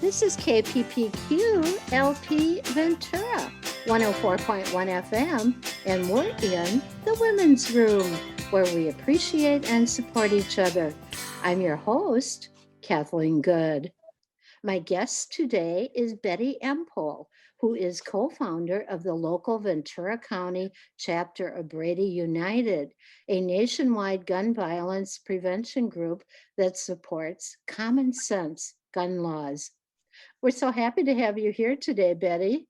This is KPPQ LP Ventura, 104.1 FM, and we're in the Women's Room, where we appreciate and support each other. I'm your host, Kathleen Good. My guest today is Bette Empol, who is co-founder of the local Ventura County chapter of Brady United, a nationwide gun violence prevention group that supports common sense gun laws. We're so happy to have you here today, Bette.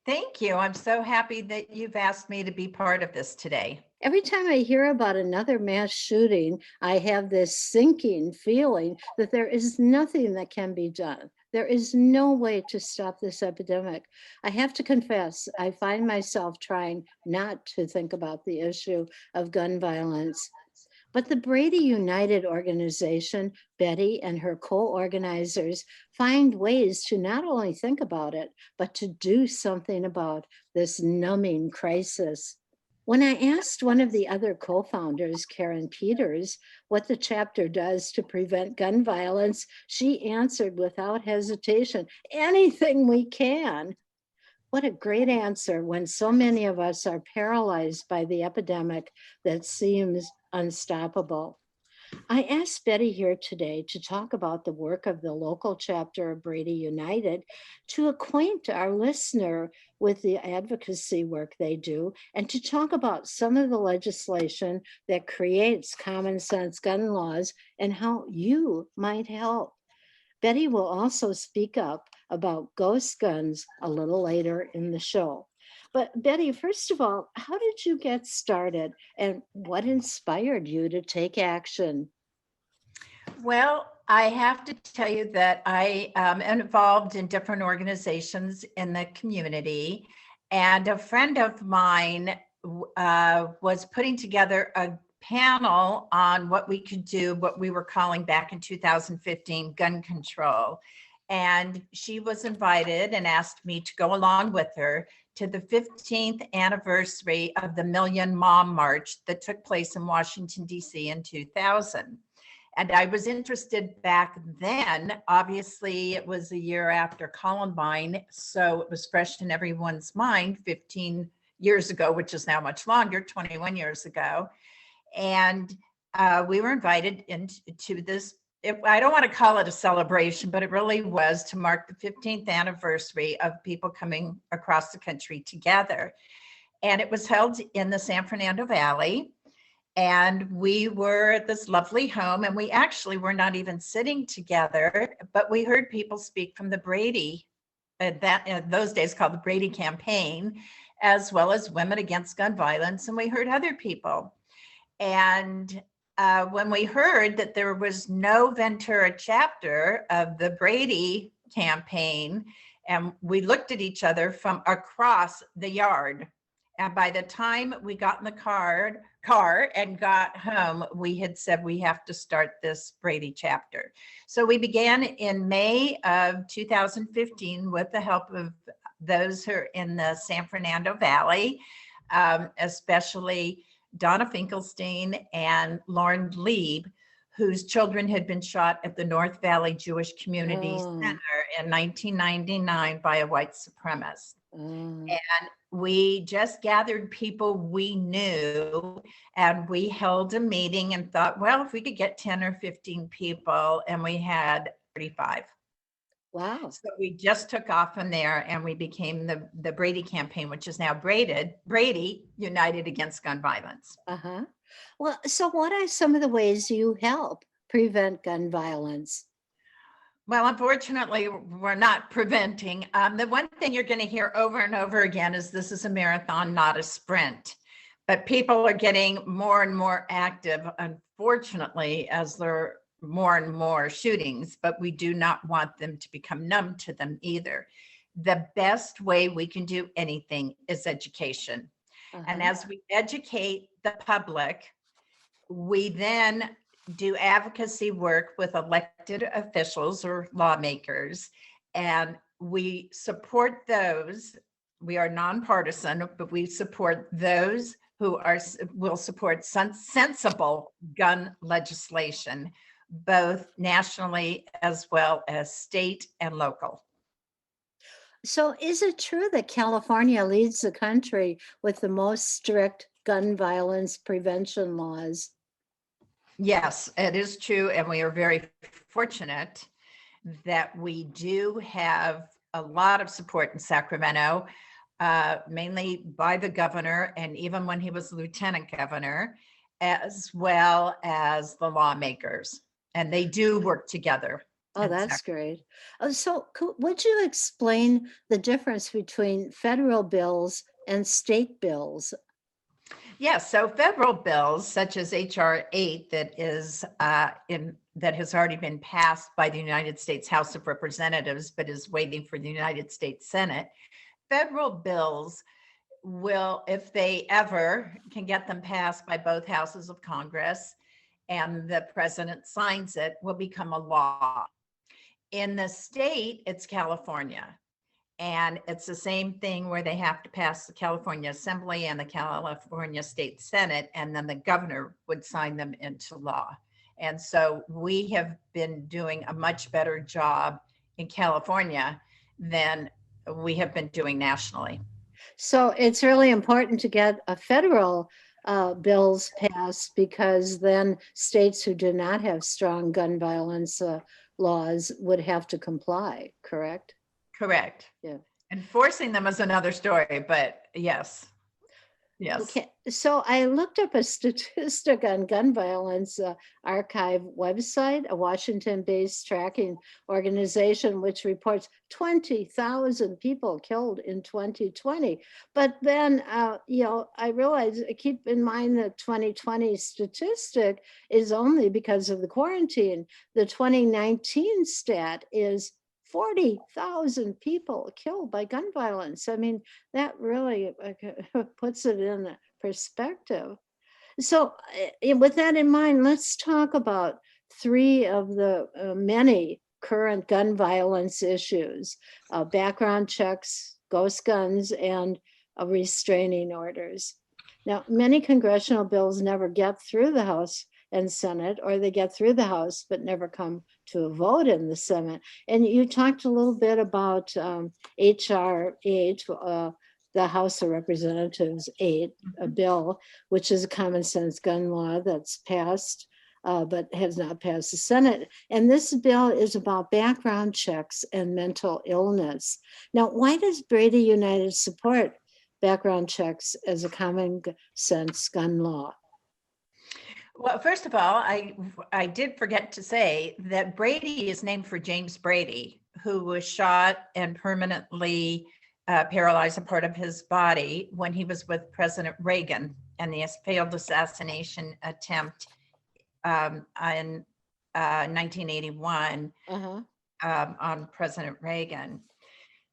Thank you. I'm so happy that you've asked me to be part of this today. Every time I hear about another mass shooting, I have this sinking feeling that there is nothing that can be done. There is no way to stop this epidemic. I have to confess, I find myself trying not to think about the issue of gun violence. But the Brady United organization, Bette and her co-organizers find ways to not only think about it, but to do something about this numbing crisis. When I asked one of the other co-founders, Karen Peters, what the chapter does to prevent gun violence, she answered without hesitation, anything we can. What a great answer when so many of us are paralyzed by the epidemic that seems unstoppable. I asked Bette here today to talk about the work of the local chapter of Brady United, to acquaint our listener with the advocacy work they do, and to talk about some of the legislation that creates common sense gun laws and how you might help. Bette will also speak up about ghost guns a little later in the show. But Bette, first of all, how did you get started and what inspired you to take action? Well, I have to tell you that I am involved in different organizations in the community, and a friend of mine was putting together a panel on what we could do, what we were calling back in 2015 gun control. And she was invited and asked me to go along with her to the 15th anniversary of the Million Mom March that took place in Washington, D.C. in 2000. And I was interested back then. Obviously, it was a year after Columbine, so it was fresh in everyone's mind 15 years ago, which is now much longer, 21 years ago. And we were invited into this. I don't want to call it a celebration, but it really was to mark the 15th anniversary of people coming across the country together. And it was held in the San Fernando Valley. And we were at this lovely home, and we actually were not even sitting together, but we heard people speak from the Brady, that in those days called the Brady campaign, as well as Women Against Gun Violence. And we heard other people. And when we heard that there was no Ventura chapter of the Brady campaign, and we looked at each other from across the yard. And by the time we got in the car and got home, we had said we have to start this Brady chapter. So we began in May of 2015 with the help of those who are in the San Fernando Valley, especially Donna Finkelstein and Lauren Lieb, whose children had been shot at the North Valley Jewish Community Center in 1999 by a white supremacist. And we just gathered people we knew, and we held a meeting and thought, well, if we could get 10 or 15 people, and we had 35. Wow. So we just took off from there, and we became the Brady campaign, which is now Brady United Against Gun Violence. Uh-huh. Well, so what are some of the ways you help prevent gun violence? Well, unfortunately, we're not preventing. The one thing you're going to hear over and over again is this is a marathon, not a sprint. But people are getting more and more active, unfortunately, as there are more and more shootings, but we do not want them to become numb to them either. The best way we can do anything is education. And as we educate the public, we then do advocacy work with elected officials or lawmakers, and we support those. We are nonpartisan, but we support those who will support sensible gun legislation. both nationally as well as state and local. So is it true that California leads the country with the most strict gun violence prevention laws? Yes, it is true. And we are very fortunate that we do have a lot of support in Sacramento, mainly by the governor, and even when he was lieutenant governor, as well as the lawmakers. And they do work together. Oh, in that's great. Would you explain the difference between federal bills and state bills? Yes, so federal bills such as HR 8 that has already been passed by the United States House of Representatives but is waiting for the United States Senate. Federal bills will, if they ever can get them passed by both houses of Congress and the president signs it, will become a law. In the state, it's California. And it's the same thing where they have to pass the California Assembly and the California State Senate, and then the governor would sign them into law. And so we have been doing a much better job in California than we have been doing nationally. So it's really important to get a federal bills passed, because then states who do not have strong gun violence laws would have to comply, correct? Correct. Yeah. Enforcing them is another story, but yes. Yes. Okay, so I looked up a statistic on gun violence archive website, a Washington-based tracking organization, which reports 20,000 people killed in 2020. But then, I realized, keep in mind that 2020 statistic is only because of the quarantine. The 2019 stat is 40,000 people killed by gun violence. I mean, that really puts it in perspective. So, with that in mind, let's talk about three of the many current gun violence issues: background checks, ghost guns, and restraining orders. Now, many congressional bills never get through the House and Senate, or they get through the House but never come to a vote in the Senate. And you talked a little bit about HR 8, the House of Representatives 8, a bill, which is a common sense gun law that's passed, but has not passed the Senate. And this bill is about background checks and mental illness. Now, why does Brady United support background checks as a common sense gun law? Well, first of all, I did forget to say that Brady is named for James Brady, who was shot and permanently paralyzed a part of his body when he was with President Reagan and the failed assassination attempt in 1981 on President Reagan.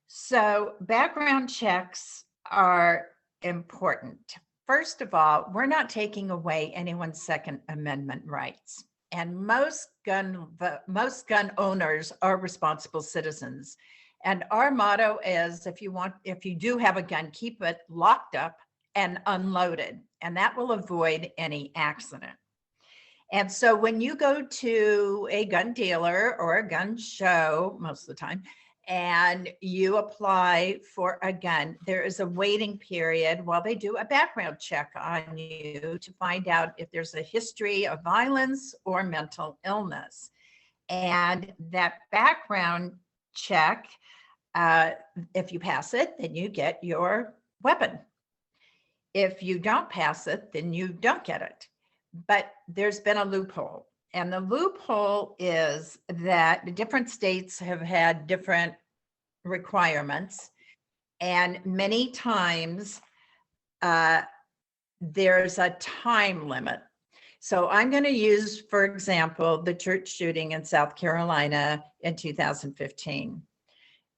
So background checks are important. First of all, we're not taking away anyone's Second Amendment rights. And most gun owners are responsible citizens. And our motto is, if you do have a gun, keep it locked up and unloaded, and that will avoid any accident. And so when you go to a gun dealer or a gun show, most of the time, and you apply for a gun, there is a waiting period while they do a background check on you to find out if there's a history of violence or mental illness. And that background check, if you pass it, then you get your weapon. If you don't pass it, then you don't get it. But there's been a loophole. And the loophole is that the different states have had different requirements. And many times there's a time limit. So I'm going to use, for example, the church shooting in South Carolina in 2015.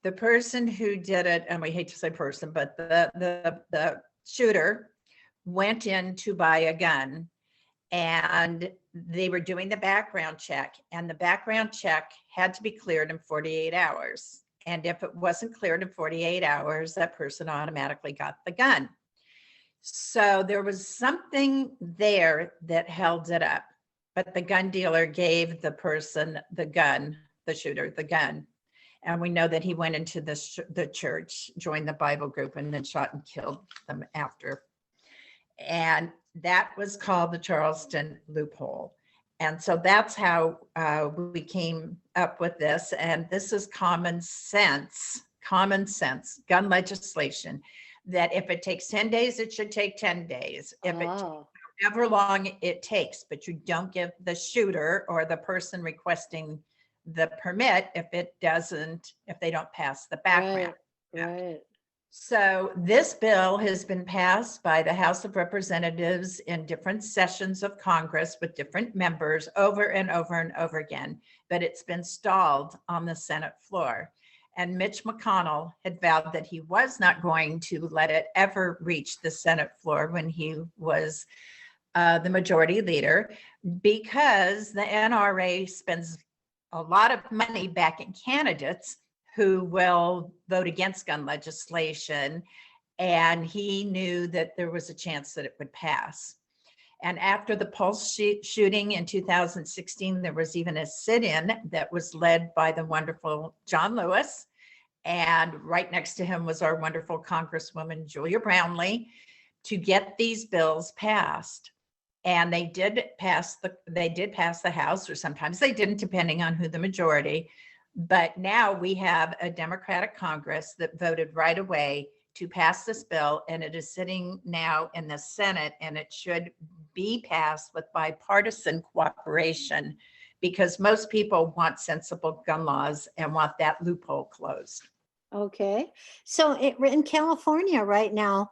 The person who did it, and we hate to say person, but the shooter went in to buy a gun, and they were doing the background check, and the background check had to be cleared in 48 hours. And if it wasn't cleared in 48 hours, that person automatically got the gun. So there was something there that held it up. but the gun dealer gave the person the gun, the shooter, the gun. And we know that he went into the church, joined the Bible group, and then shot and killed them after. And that was called the Charleston loophole. And so that's how we came up with this. And this is common sense gun legislation, that if it takes 10 days, it should take 10 days. If it Oh, however long it takes, but you don't give the shooter or the person requesting the permit if they don't pass the background. right. So this bill has been passed by the House of Representatives in different sessions of Congress with different members over and over and over again, but it's been stalled on the Senate floor. And Mitch McConnell had vowed that he was not going to let it ever reach the Senate floor when he was the majority leader, because the NRA spends a lot of money backing candidates who will vote against gun legislation. And he knew that there was a chance that it would pass. And after the Pulse shooting in 2016, there was even a sit-in that was led by the wonderful John Lewis. And right next to him was our wonderful Congresswoman, Julia Brownley, to get these bills passed. And they did pass the House, or sometimes they didn't, depending on who the majority. But now we have a Democratic Congress that voted right away to pass this bill, and it is sitting now in the Senate, and it should be passed with bipartisan cooperation, because most people want sensible gun laws and want that loophole closed. Okay. So in California right now,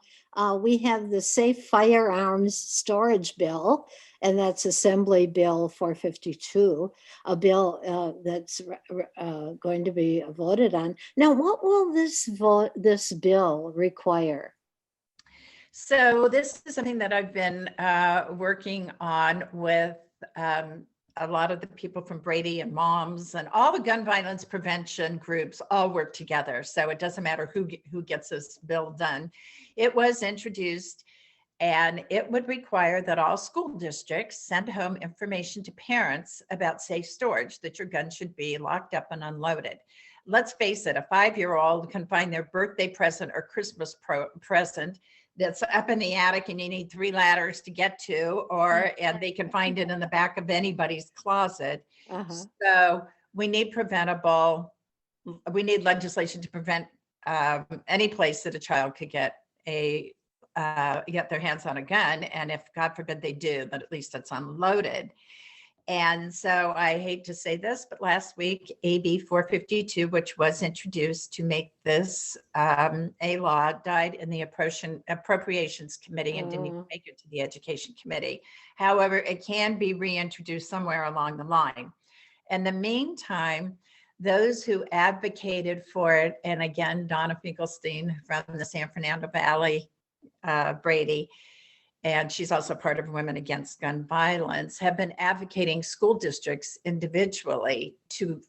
we have the Safe Firearms Storage Bill, and that's Assembly Bill 452, a bill that's going to be voted on. Now, what will this bill require? So this is something that I've been working on with a lot of the people from Brady and Moms, and all the gun violence prevention groups all work together. So it doesn't matter who gets this bill done. It was introduced, and it would require that all school districts send home information to parents about safe storage, that your gun should be locked up and unloaded. Let's face it, a 5-year-old can find their birthday present or Christmas present that's up in the attic and you need 3 ladders to get to, and they can find it in the back of anybody's closet. So we need legislation to prevent any place that a child could get their hands on a gun. And if God forbid they do, that at least it's unloaded. And so I hate to say this, but last week, AB 452, which was introduced to make this a law, died in the Appropriations Committee and didn't even make it to the Education Committee. However, it can be reintroduced somewhere along the line. In the meantime, those who advocated for it, and again, Donna Finkelstein from the San Fernando Valley, Brady, and she's also part of Women Against Gun Violence, have been advocating school districts individually to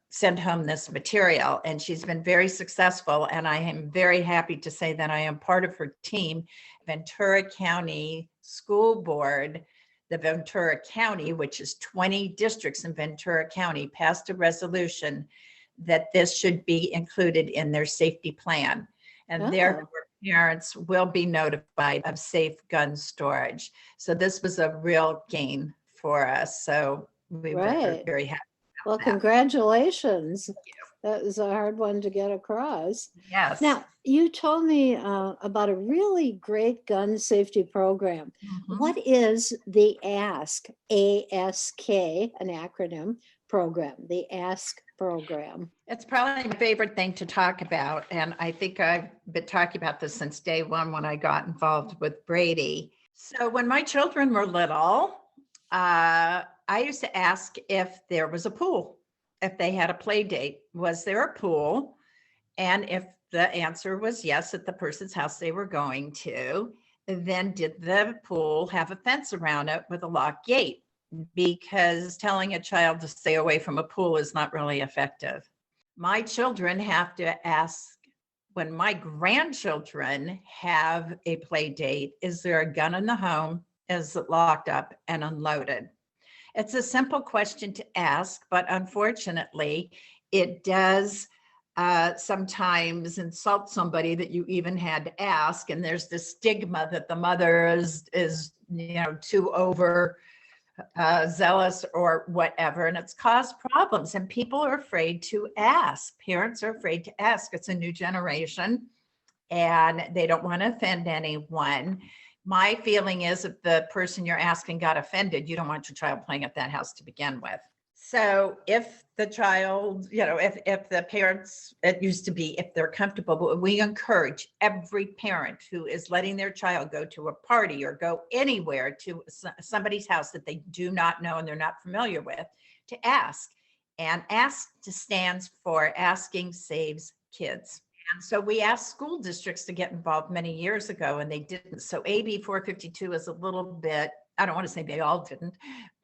send home this material. And she's been very successful. And I am very happy to say that I am part of her team. Ventura County School Board, the Ventura County, which is 20 districts in Ventura County, passed a resolution that this should be included in their safety plan. And therefore, parents will be notified of safe gun storage. So this was a real gain for us. So we were very happy. Well, congratulations. That was a hard one to get across. Yes. Now, you told me about a really great gun safety program. What is the ASK, A-S-K, an acronym program, the ASK program? It's probably my favorite thing to talk about. And I think I've been talking about this since day one when I got involved with Brady. So when my children were little, I used to ask if there was a pool, if they had a play date. Was there a pool? And if the answer was yes, at the person's house they were going to, then did the pool have a fence around it with a locked gate? Because telling a child to stay away from a pool is not really effective. My children have to ask, when my grandchildren have a play date, is there a gun in the home? is locked up and unloaded? It's a simple question to ask, but unfortunately, it does sometimes insult somebody that you even had to ask. And there's this stigma that the mother is too over zealous or whatever, and it's caused problems. And people are afraid to ask. Parents are afraid to ask. It's a new generation, and they don't want to offend anyone. My feeling is if the person you're asking got offended, you don't want your child playing at that house to begin with. So if the child, if the parents, it used to be, if they're comfortable, but we encourage every parent who is letting their child go to a party or go anywhere to somebody's house that they do not know and they're not familiar with, to ask. And ask stands for Asking Saves Kids. And so we asked school districts to get involved many years ago, and they didn't. So AB 452 is a little bit, I don't want to say they all didn't,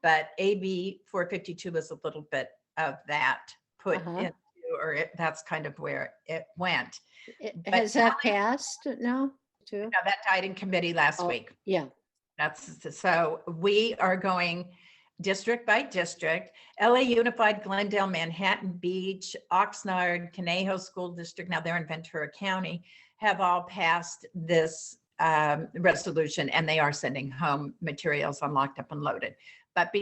but AB 452 is a little bit of that put into, that's kind of where it went. Has that passed now too? No, that died in committee last week. Yeah. So we are going district by district. LA Unified, Glendale, Manhattan Beach, Oxnard, Conejo School District, now they're in Ventura County, have all passed this resolution, and they are sending home materials on Locked Up and Loaded. But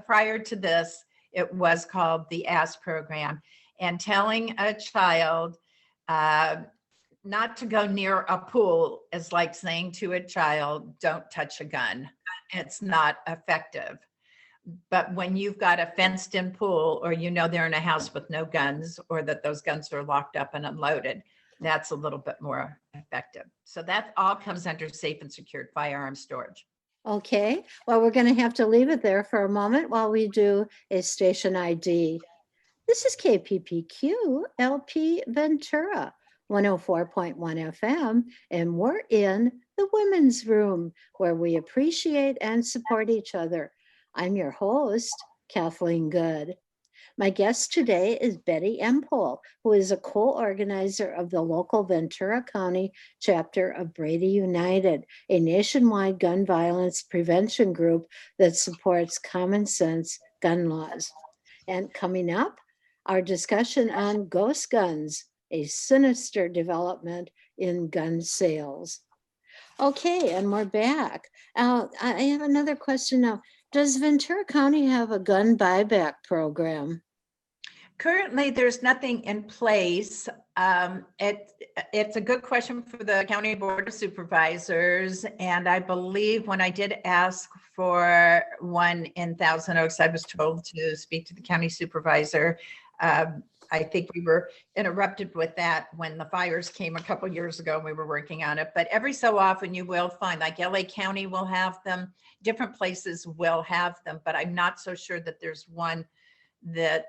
prior to this, it was called the ASK program. And telling a child not to go near a pool is like saying to a child, don't touch a gun. It's not effective. But when you've got a fenced in pool, or they're in a house with no guns, or that those guns are locked up and unloaded, that's a little bit more effective. So that all comes under safe and secured firearm storage. Okay, well, we're going to have to leave it there for a moment while we do a station ID. This is KPPQ LP Ventura, 104.1 FM, and we're in the women's room where we appreciate and support each other. I'm your host, Kathleen Good. My guest today is Bette Empol, who is a co-organizer of the local Ventura County chapter of Brady United, a nationwide gun violence prevention group that supports common sense gun laws. And coming up, our discussion on ghost guns, a sinister development in gun sales. Okay, and we're back. I have another question now. Does Ventura County have a gun buyback program? Currently, there's nothing in place. It's a good question for the County Board of Supervisors. And I believe when I did ask for one in Thousand Oaks, I was told to speak to the county supervisor. I think we were interrupted with that when the fires came a couple years ago and we were working on it. But every so often you will find, like LA County will have them, different places will have them, but I'm not so sure that there's one that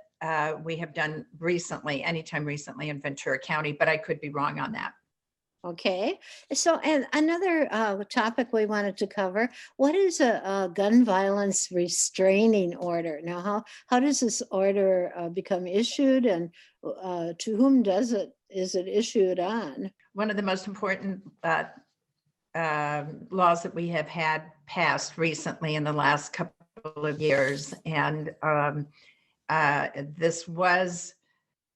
we have done anytime recently in Ventura County, but I could be wrong on that. Okay, so and another topic we wanted to cover, what is a gun violence restraining order? Now, how does this order become issued, and to whom is it issued on? One of the most important laws that we have had passed recently in the last couple of years, and this was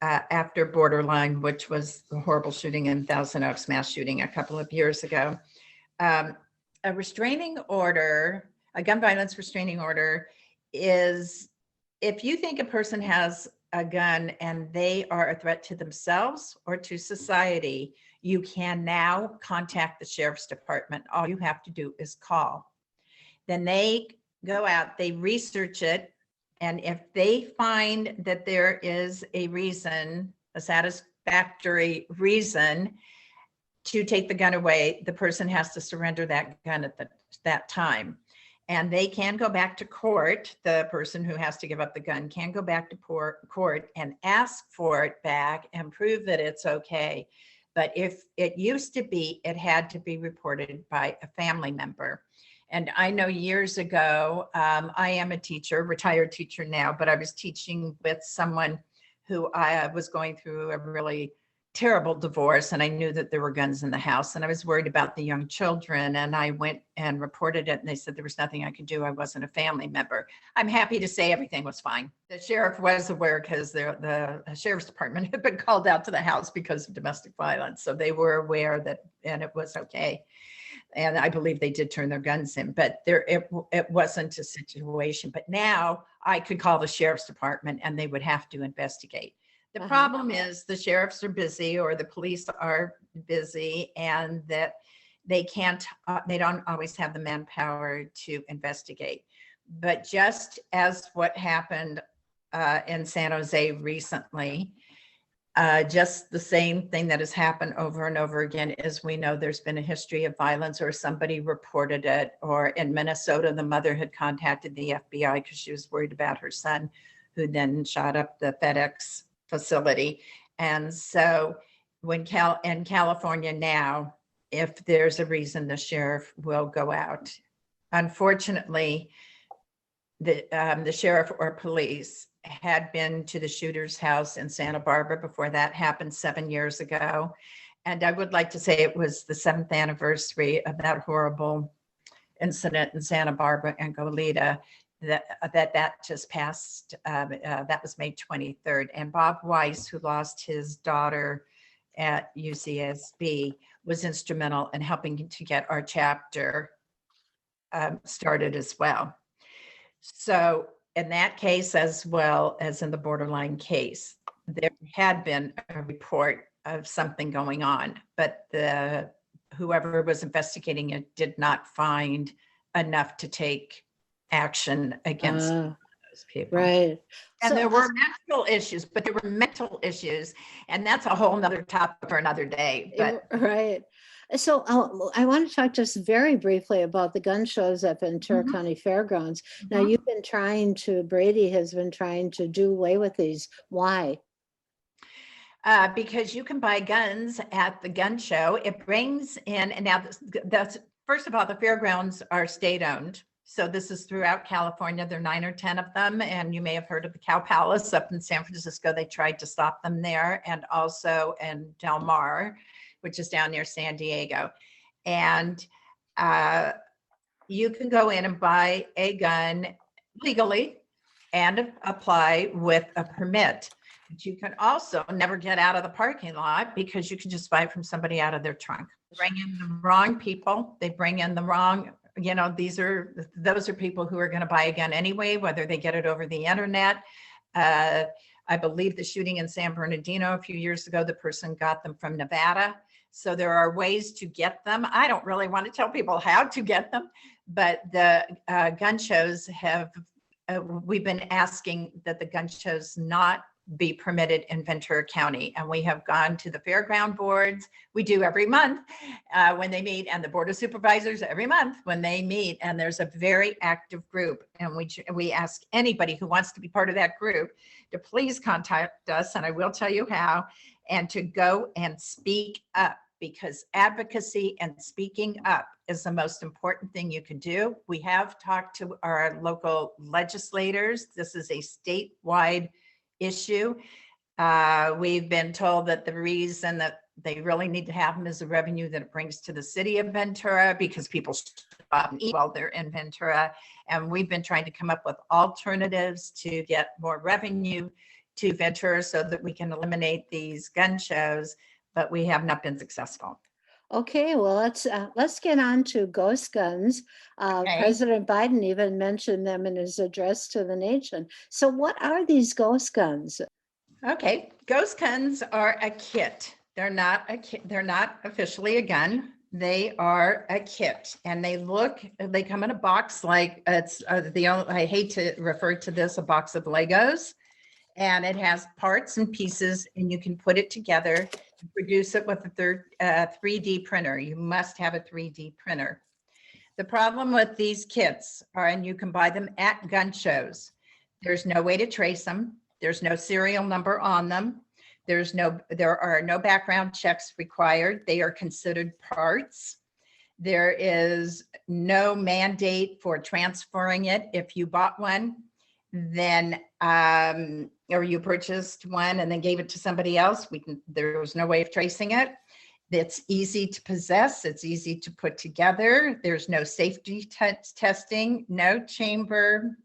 after Borderline, which was the horrible shooting in Thousand Oaks, mass shooting a couple of years ago. A restraining order, a gun violence restraining order, is if you think a person has a gun and they are a threat to themselves or to society, you can now contact the sheriff's department. All you have to do is call. Then they go out, they research it, and if they find that there is a reason, a satisfactory reason to take the gun away, the person has to surrender that gun at that time. And they can go back to court. The person who has to give up the gun can go back to court and ask for it back and prove that it's okay. But if it used to be, it had to be reported by a family member. And I know years ago, I am a teacher, retired teacher now, but I was teaching with someone who I was going through a really terrible divorce, and I knew that there were guns in the house, and I was worried about the young children, and I went and reported it, and they said there was nothing I could do. I wasn't a family member. I'm happy to say everything was fine. The sheriff was aware because the sheriff's department had been called out to the house because of domestic violence. So they were aware that, and it was okay. And I believe they did turn their guns in, but it wasn't a situation. But now I could call the sheriff's department and they would have to investigate. The problem is the sheriffs are busy or the police are busy, and that they don't always have the manpower to investigate. But just as what happened in San Jose recently, just the same thing that has happened over and over again is we know there's been a history of violence, or somebody reported it, or in Minnesota, the mother had contacted the FBI because she was worried about her son, who then shot up the FedEx facility. And so in California now, if there's a reason, the sheriff will go out. Unfortunately, the sheriff or police had been to the shooter's house in Santa Barbara before that happened 7 years ago. And I would like to say it was the 7th anniversary of that horrible incident in Santa Barbara and Goleta that just passed. That was May 23rd. And Bob Weiss, who lost his daughter at UCSB, was instrumental in helping to get our chapter started as well. So in that case, as well as in the Borderline case, there had been a report of something going on, but whoever was investigating it did not find enough to take action against those people. Right. And so, there were mental issues, and that's a whole nother topic for another day. But right. So I want to talk just very briefly about the gun shows at Ventura County Fairgrounds. Now, Brady has been trying to do away with these. Why? Because you can buy guns at the gun show. It brings in, and now that's first of all, the fairgrounds are state-owned. So this is throughout California. There are 9 or 10 of them. And you may have heard of the Cow Palace up in San Francisco. They tried to stop them there, and also in Del Mar, which is down near San Diego. And you can go in and buy a gun legally and apply with a permit. But you can also never get out of the parking lot because you can just buy it from somebody out of their trunk. Bring in the wrong people. They bring in the wrong, those are people who are going to buy a gun anyway, whether they get it over the internet. I believe the shooting in San Bernardino a few years ago, the person got them from Nevada. So there are ways to get them. I don't really want to tell people how to get them, but the gun shows we've been asking that the gun shows not be permitted in Ventura County. And we have gone to the fairground boards. We do every month when they meet, and the board of supervisors every month when they meet. And there's a very active group. And we ask anybody who wants to be part of that group to please contact us, and I will tell you how, and to go and speak up, because advocacy and speaking up is the most important thing you can do. We have talked to our local legislators. This is a statewide issue. We've been told that the reason that they really need to have them is the revenue that it brings to the city of Ventura, because people stop and eat while they're in Ventura. And we've been trying to come up with alternatives to get more revenue to Ventura so that we can eliminate these gun shows, but we have not been successful. Okay, well, let's get on to ghost guns. Okay. President Biden even mentioned them in his address to the nation. So what are these ghost guns? Okay, ghost guns are a kit. They're not officially a gun. They are a kit, and they come in a box like it's I hate to refer to this, a box of Legos, and it has parts and pieces, and you can put it together and produce it with a 3D printer. You must have a 3D printer. The problem with these kits are, and you can buy them at gun shows, there's no way to trace them. There's no serial number on them. There are no background checks required. They are considered parts. There is no mandate for transferring it. If you bought one, then or you purchased one and then gave it to somebody else, there was no way of tracing it. It's easy to possess. It's easy to put together. There's no safety testing, no chamber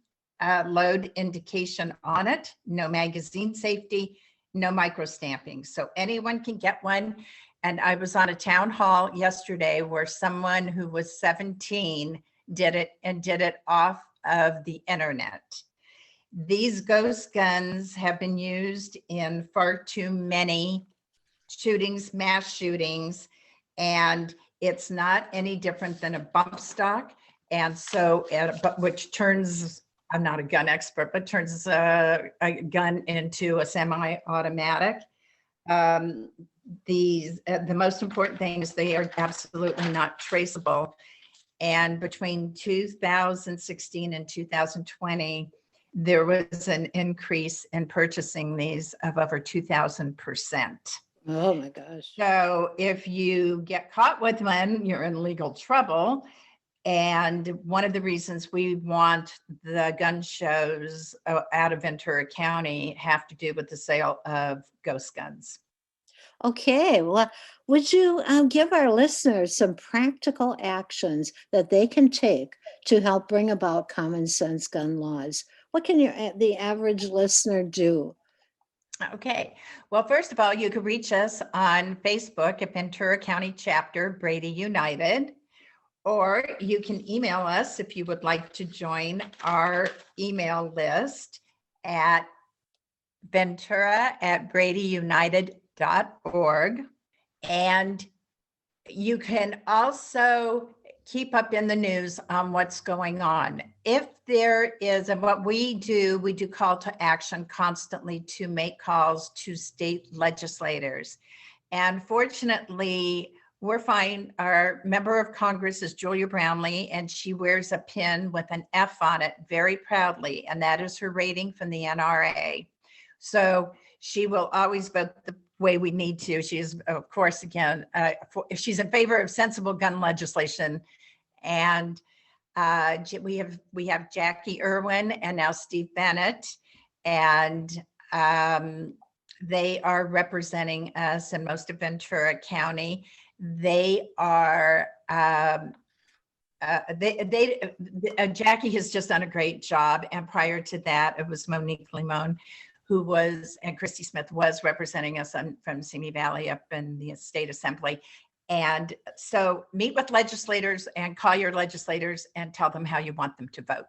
load indication on it, no magazine safety, no micro stamping. So anyone can get one. And I was on a town hall yesterday where someone who was 17 did it, and did it off of the internet. These ghost guns have been used in far too many shootings, mass shootings, and it's not any different than a bump stock. And so, which turns, I'm not a gun expert, but turns a gun into a semi-automatic. The most important thing is they are absolutely not traceable. And between 2016 and 2020, there was an increase in purchasing these of over 2,000%. Oh my gosh. So if you get caught with one, you're in legal trouble. And one of the reasons we want the gun shows out of Ventura County have to do with the sale of ghost guns. Okay, well, would you give our listeners some practical actions that they can take to help bring about common sense gun laws? What can the average listener do? Okay. Well, first of all, you can reach us on Facebook at Ventura County Chapter Brady United, or you can email us if you would like to join our email list at ventura@bradyunited.org. And you can also keep up in the news on what's going on. If there is, and what we do call to action constantly to make calls to state legislators. And fortunately, we're fine. Our member of Congress is Julia Brownlee, and she wears a pin with an F on it very proudly, and that is her rating from the NRA. So she will always vote the way we need to. She is, of course, again, she's in favor of sensible gun legislation. And we have Jackie Irwin and now Steve Bennett, and they are representing us in most of Ventura County. They are Jackie has just done a great job, and prior to that, it was Monique Limon who was, and Christy Smith was representing us from Simi Valley up in the state assembly. And so meet with legislators and call your legislators and tell them how you want them to vote.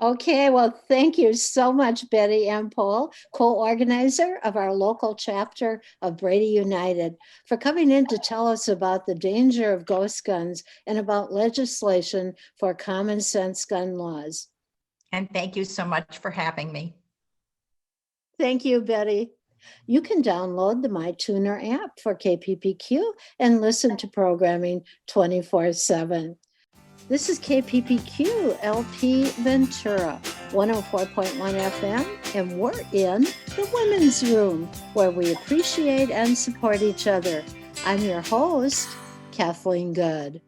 Okay, well, thank you so much, Bette Empol, co-organizer of our local chapter of Brady United, for coming in to tell us about the danger of ghost guns and about legislation for common sense gun laws. And thank you so much for having me. Thank you, Bette. You can download the MyTuner app for KPPQ and listen to programming 24/7. This is KPPQ LP Ventura, 104.1 FM, and we're in the Women's Room, where we appreciate and support each other. I'm your host, Kathleen Good.